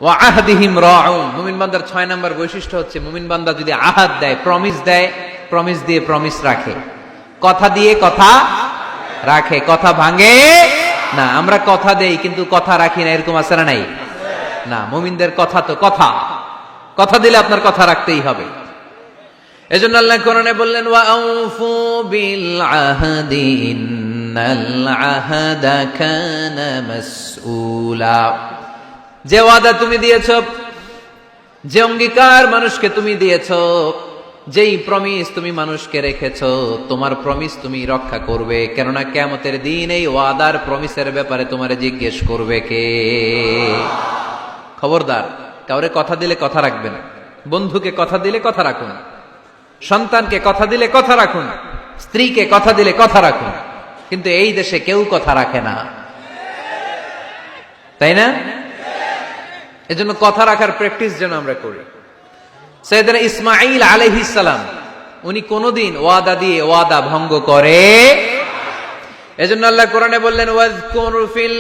ওয়া আহদিহিম রাউন। মুমিন বান্দার 6 নাম্বার বৈশিষ্ট্য হচ্ছে মুমিন বান্দা যদি আহাদ দেয়, প্রমিস দেয়, প্রমিস দিয়ে প্রমিস রাখে। কথা দিয়ে কথা রাখে, কথা ভাঙে না। আমরা কথা দেই কিন্তু কথা রাখি না, এরকম আছে না নাই? না, মুমিনদের কথা তো কথা, কথা দিলে আপনার কথা রাখতেই হবে। এজন্য আল্লাহ কোরআনে বললেন ওয়া আউফু বিল আহদি ইন্নাল আহদা কানা মাসউলা। যে ওয়াদা তুমি দিয়েছো, যে অঙ্গীকার মানুষকে তুমি দিয়েছো, যেই প্রমিস তুমি মানুষকে রেখেছো, তোমার প্রমিস তুমি রক্ষা করবে। কেননা কিয়ামতের দিন এই ওয়াদার প্রমিসের ব্যাপারে তোমারে জিজ্ঞেস করবে কে। খবরদার, কাউরে কথা দিলে কথা রাখবেন। বন্ধুকে কথা দিলে কথা রাখুন, সন্তানকে কথা দিলে কথা রাখুন, স্ত্রীকে কথা দিলে কথা রাখুন। কিন্তু এই দেশে কেউ কথা রাখে না, তাই না? এজন্য কথা রাখার প্র্যাকটিস যেন আমরা করি। সাইয়েদনা ইসমাঈল আলাইহিস সালাম উনি কোনদিন ওয়াদা দিয়ে ওয়াদা ভঙ্গ করে। এজন্য আল্লাহ কোরআনে বললেন ওয়াজকুর ফিল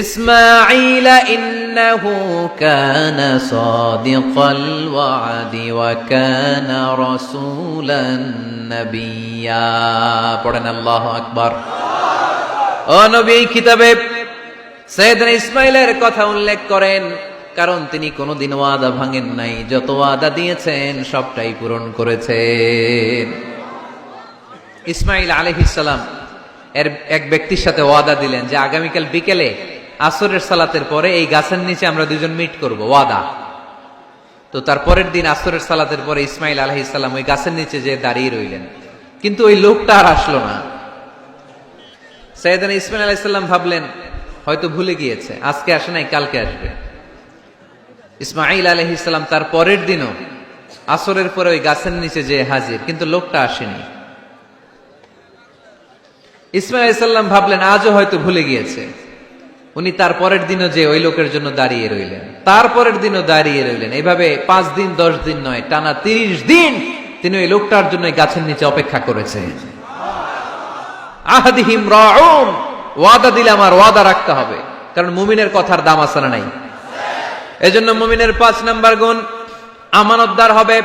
ইসমাঈল ইন্নাহু কানা সাদিকাল ওয়াদি ওয়া কানা রাসূলান নাবিয়্যা। পড়েন আল্লাহু আকবার। ও নবী, এই কিতাবে সাইয়েদনা ইসমাঈলের কথা উল্লেখ করেন, কারণ তিনি কোনদিন ওয়াদা ভাঙেন নাই। যত ওয়াদা দিয়েছেন সবটাই পূরণ করেছেন। ইসমাঈল আলাইহিস সালাম এর এক ব্যক্তির সাথে ওয়াদা দিলেন যে আগামীকাল বিকেলে আসরের সালাতের পরে এই গাছের নিচে আমরা দুজন মিট করব, ওয়াদা। তো তার পরের দিন আসরের সালাতের পরে ইসমাঈল আলাইহিস সালাম ওই গাছের নিচে যে দাঁড়িয়ে রইলেন, কিন্তু ওই লোকটা আর আসলো না। সাইয়েদনা ইসমাঈল আলাইহিস সালাম ভাবলেন হয়তো ভুলে গিয়েছে, আজকে আসে নাই, কালকে আসবে। ইসমাঈল আলাইহিস সালাম তার পরের দিনও আসরের পরে ওই গাছের নিচে যে হাজির, কিন্তু লোকটা আসেনি। ইসমাঈল আলাইহিস সালাম ভাবলেন আজও হয়তো ভুলে গিয়েছে। উনি তার পরের দিনও যে ওই লোকের জন্য দাঁড়িয়ে রইলেন, তার পরের দিনও দাঁড়িয়ে রইলেন। এইভাবে 5 দিন 10 দিন নয়, টানা 30 দিন তিনি ওই লোকটার জন্য গাছের নিচে অপেক্ষা করেছেন। আহদিহিম রাউন, ওয়াদা দিলে আমার ওয়াদা রাখতে হবে, কারণ মুমিনের কথার দাম আছে না নাই? এজন্য মুমিনের 5 নাম্বার গুণ আমানতদার হবে।